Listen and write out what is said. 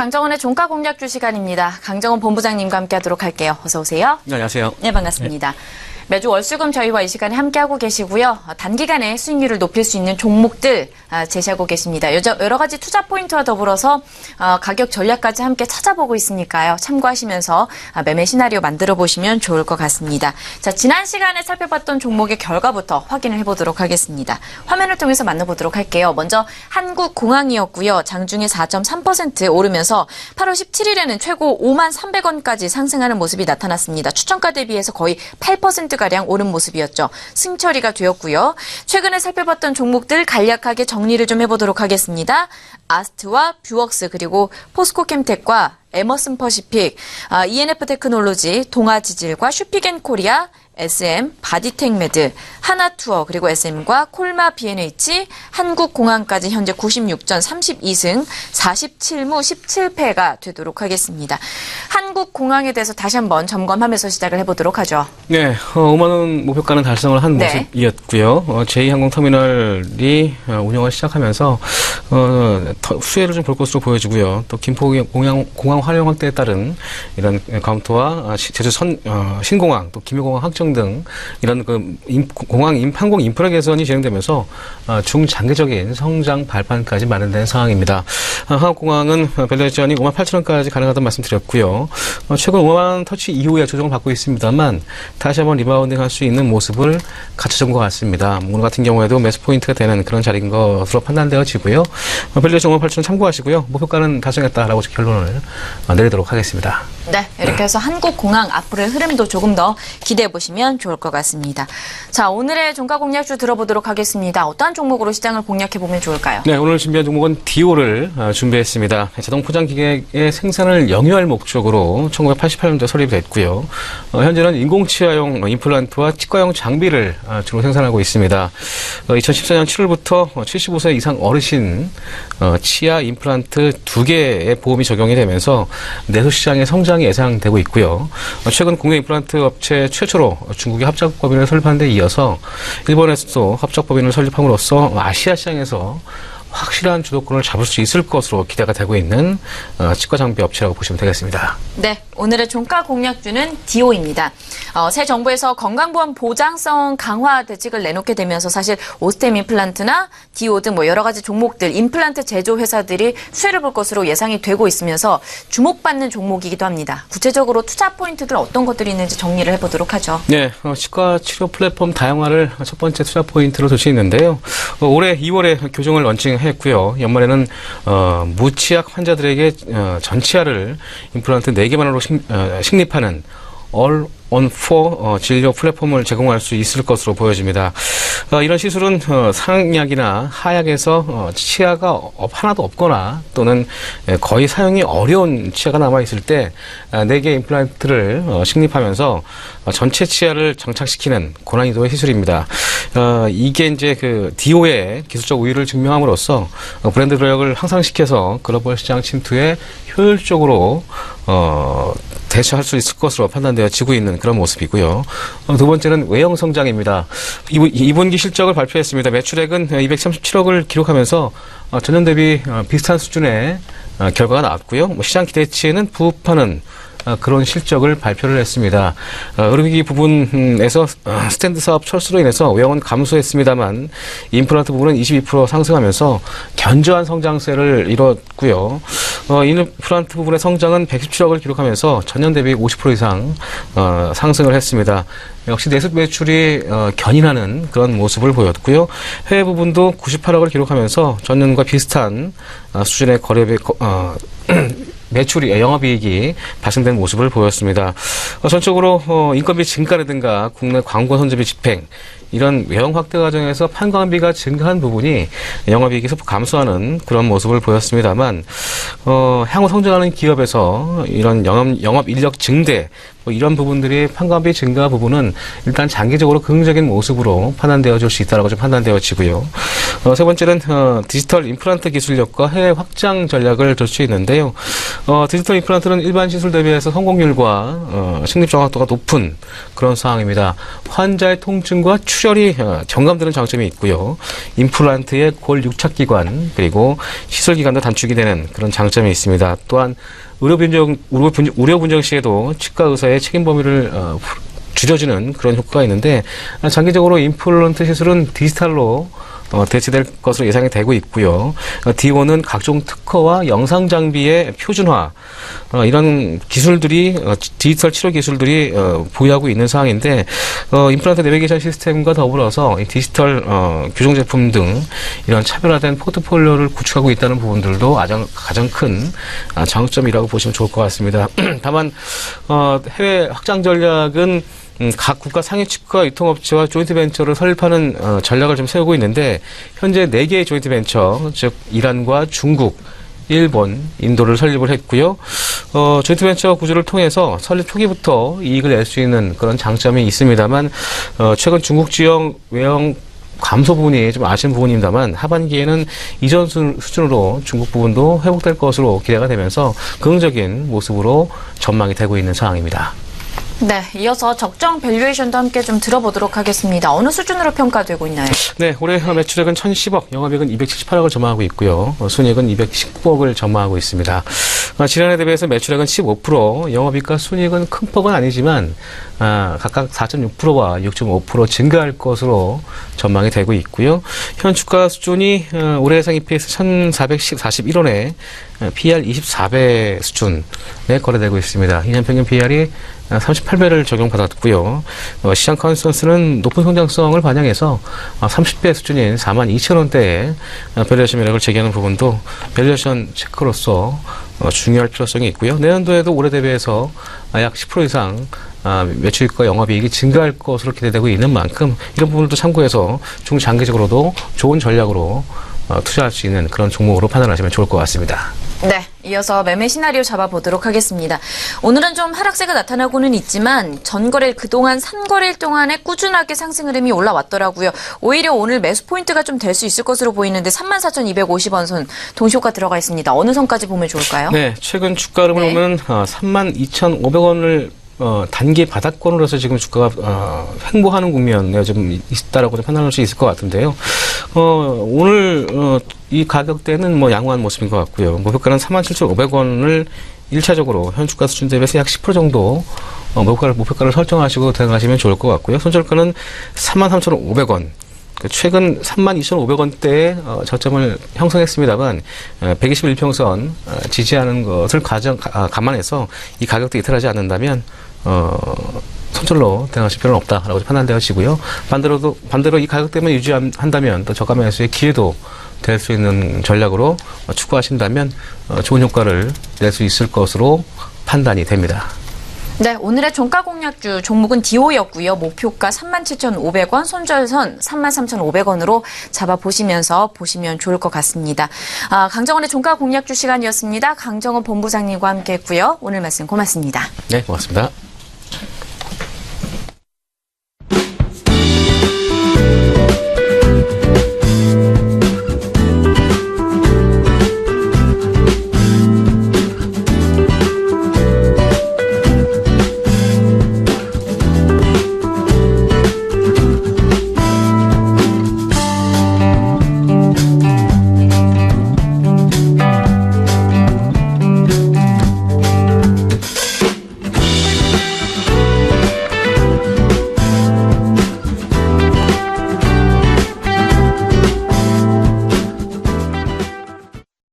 강정원의 종가 공략주 시간입니다. 강정원 본부장님과 함께하도록 할게요. 어서 오세요. 네, 안녕하세요. 네, 반갑습니다. 매주 월수금 저희와 이 시간에 함께하고 계시고요. 단기간에 수익률을 높일 수 있는 종목들 제시하고 계십니다. 여러 가지 투자 포인트와 더불어서 가격 전략까지 함께 찾아보고 있으니까요. 참고하시면서 매매 시나리오 만들어 보시면 좋을 것 같습니다. 자, 지난 시간에 살펴봤던 종목의 결과부터 확인을 해보도록 하겠습니다. 화면을 통해서 만나보도록 할게요. 먼저 한국공항이었고요. 장중에 4.3% 오르면서 8월 17일에는 최고 53,300원까지 상승하는 모습이 나타났습니다. 추천가 대비해서 거의 8%가량 오른 모습이었죠. 승처리가 되었고요. 최근에 살펴봤던 종목들 간략하게 정리를 좀 해보도록 하겠습니다. 아스트와 뷰웍스 그리고 포스코캠텍과 에머슨 퍼시픽, ENF 테크놀로지, 동아지질과 슈피겐코리아, SM, 바디텍메드, 하나투어, 그리고 SM과 콜마 B&H, 한국공항까지 현재 96전 32승, 47무 17패가 되도록 하겠습니다. 한국공항에 대해서 다시 한번 점검하면서 시작을 해보도록 하죠. 네, 5만 원 목표가는 달성을 한 모습이었고요. 제2항공터미널이 운영을 시작하면서 수혜를 좀 볼 것으로 보여지고요. 또 김포공항 활용 확대에 따른 이런 검토와 제주 신공항, 또 김해공항 확정 등 이런 항공 인프라 개선이 진행되면서 중장기적인 성장 발판까지 마련된 상황입니다. 한국공항은 밸류에이션이 58,000원까지 가능하다는 말씀드렸고요. 최근 5만 원 터치 이후에 조정을 받고 있습니다만 다시 한번 리바운딩할 수 있는 모습을 갖춰준 것 같습니다. 오늘 같은 경우에도 매수 포인트가 되는 그런 자리인 것으로 판단되어지고요. 밸류에이션 58,000원 참고하시고요. 목표가는 달성했다라고 결론을 내리도록 하겠습니다. 네, 이렇게 해서 한국공항 앞으로의 흐름도 조금 더 기대해 보시면 좋을 것 같습니다. 자, 오늘의 종가 공략주 들어보도록 하겠습니다. 어떠한 종목으로 시장을 공략해 보면 좋을까요? 네, 오늘 준비한 종목은 디오를 준비했습니다. 자동 포장 기계의 생산을 영위할 목적으로 1988년도에 설립됐고요. 현재는 인공치아용 임플란트와 치과용 장비를 주로 생산하고 있습니다. 2014년 7월부터 75세 이상 어르신 치아 임플란트 2개의 보험이 적용이 되면서 내수시장의 성장이 예상되고 있고요. 최근 국내 임플란트 업체 최초로 중국의 합작법인을 설립한 데 이어서 일본에서도 합작법인을 설립함으로써 아시아 시장에서 확실한 주도권을 잡을 수 있을 것으로 기대가 되고 있는 치과 장비 업체라고 보시면 되겠습니다. 네, 오늘의 종가 공략주는 디오입니다. 새 정부에서 건강보험 보장성 강화 대책을 내놓게 되면서 사실 오스템 임플란트나 디오 등 여러 가지 종목들, 임플란트 제조 회사들이 수혜를 볼 것으로 예상이 되고 있으면서 주목받는 종목이기도 합니다. 구체적으로 투자 포인트들 어떤 것들이 있는지 정리를 해보도록 하죠. 네, 치과 치료 플랫폼 다양화를 첫 번째 투자 포인트로 둘 수 있는데요. 올해 2월에 교정을 런칭했고요. 연말에는 무치약 환자들에게 전치아를 임플란트 4개만으로 식립하는 All-on-4 진료 플랫폼을 제공할 수 있을 것으로 보여집니다. 이런 시술은 상약이나 하약에서 치아가 하나도 없거나 또는 거의 사용이 어려운 치아가 남아있을 때 4개 임플란트를 식립하면서 전체 치아를 정착시키는 고난이도의 시술입니다. 이게 이제 디오의 기술적 우위를 증명함으로써 브랜드 도약을 향상시켜서 글로벌 시장 침투에 효율적으로 대처할 수 있을 것으로 판단되어지고 있는 그런 모습이고요. 두 번째는 외형 성장입니다. 2분기 실적을 발표했습니다. 매출액은 237억을 기록하면서 전년 대비 비슷한 수준의 결과가 나왔고요. 시장 기대치에는 부합하는 그런 실적을 발표를 했습니다. 의료기기 부분에서 스탠드 사업 철수로 인해서 외형은 감소했습니다만 임플란트 부분은 22% 상승하면서 견조한 성장세를 이뤘고요. 임플란트 부분의 성장은 117억을 기록하면서 전년 대비 50% 이상 상승을 했습니다. 역시 내수 매출이 견인하는 그런 모습을 보였고요. 해외 부분도 98억을 기록하면서 전년과 비슷한 수준의 매출이 영업이익이 발생된 모습을 보였습니다. 전적으로 인건비 증가라든가 국내 광고 선제비 집행 이런 외형 확대 과정에서 판관비가 증가한 부분이 영업이익이 소폭 감소하는 그런 모습을 보였습니다만 향후 성장하는 기업에서 이런 영업 인력 증대 이런 부분들이 판관비 증가 부분은 일단 장기적으로 긍정적인 모습으로 판단되어질 수 있다고 좀 판단되어지고요. 세 번째는 디지털 임플란트 기술력과 해외 확장 전략을 둘 수 있는데요. 디지털 임플란트는 일반 시술 대비해서 성공률과 식립 정확도가 높은 그런 상황입니다. 환자의 통증과 출혈이 경감되는 장점이 있고요. 임플란트의 골 육착기관 그리고 시술기간도 단축이 되는 그런 장점이 있습니다. 또한 의료 분정 시에도 치과 의사의 책임 범위를 줄여주는 그런 효과가 있는데 장기적으로 임플란트 시술은 디지털로 대체될 것으로 예상이 되고 있고요. D1은 각종 특허와 영상 장비의 표준화 이런 기술들이 디지털 치료 기술들이 보유하고 있는 상황인데 임플란트 내비게이션 시스템과 더불어서 이 디지털 교정 제품 등 이런 차별화된 포트폴리오를 구축하고 있다는 부분들도 가장 큰 장점이라고 보시면 좋을 것 같습니다. 다만 해외 확장 전략은 각 국가 상해 치과 유통업체와 조인트 벤처를 설립하는 전략을 좀 세우고 있는데 현재 4개의 조인트 벤처, 즉 이란과 중국, 일본, 인도를 설립을 했고요. 조인트 벤처 구조를 통해서 설립 초기부터 이익을 낼 수 있는 그런 장점이 있습니다만 최근 중국 지역 외형 감소 부분이 좀 아쉬운 부분입니다만 하반기에는 이전 수준으로 중국 부분도 회복될 것으로 기대가 되면서 긍정적인 모습으로 전망이 되고 있는 상황입니다. 네, 이어서 적정 밸류에이션도 함께 좀 들어보도록 하겠습니다. 어느 수준으로 평가되고 있나요? 네, 올해 매출액은 1,010억, 영업이익은 278억을 전망하고 있고요. 순이익은 219억을 전망하고 있습니다. 지난해 대비해서 매출액은 15%, 영업이익과 순이익은 큰 폭은 아니지만 각각 4.6%와 6.5% 증가할 것으로 전망이 되고 있고요. 현 주가 수준이 올해 예상 EPS 1,441원에 PER 24배 수준에 거래되고 있습니다. 2년 평균 PER이 38배를 적용받았고요. 시장 컨센서스는 높은 성장성을 반영해서 30배 수준인 42,000원대에 밸류에이션 매력을 제기하는 부분도 밸류에이션 체크로서 중요할 필요성이 있고요. 내년도에도 올해 대비해서 약 10% 이상 매출과 영업이익이 증가할 것으로 기대되고 있는 만큼 이런 부분도 참고해서 중장기적으로도 좋은 전략으로 투자할 수 있는 그런 종목으로 판단하시면 좋을 것 같습니다. 네, 이어서 매매 시나리오 잡아보도록 하겠습니다. 오늘은 좀 하락세가 나타나고는 있지만 전거래일 그동안 산거래일 동안에 꾸준하게 상승 흐름이 올라왔더라고요. 오히려 오늘 매수 포인트가 좀 될 수 있을 것으로 보이는데 34,250원 선 동시효과 들어가 있습니다. 어느 선까지 보면 좋을까요? 네, 최근 주가 흐름을 보면 32,500원을 단기 바닥권으로서 지금 주가가 횡보하는 국면에 좀 있다라고 판단할 수 있을 것 같은데요. 오늘 이 가격대는 양호한 모습인 것 같고요. 목표가는 47,500원을 1차적으로 현 주가 수준 대비해서 약 10% 정도 목표가를 설정하시고 들어가시면 좋을 것 같고요. 손절가는 33,500원. 최근 32,500원대에 저점을 형성했습니다만 121평선 지지하는 것을 감안해서 이 가격대 이탈하지 않는다면 손절로 대응하실 필요는 없다라고 판단되어지고요. 반대로 이 가격대만 유지한다면 또 저가 매수의 기회도 될 수 있는 전략으로 추구하신다면 좋은 효과를 낼 수 있을 것으로 판단이 됩니다. 네, 오늘의 종가 공략주 종목은 디오였고요. 목표가 37,500원, 손절선 33,500원으로 잡아보시면서 보시면 좋을 것 같습니다. 강정원의 종가 공략주 시간이었습니다. 강정원 본부장님과 함께했고요. 오늘 말씀 고맙습니다. 네, 고맙습니다.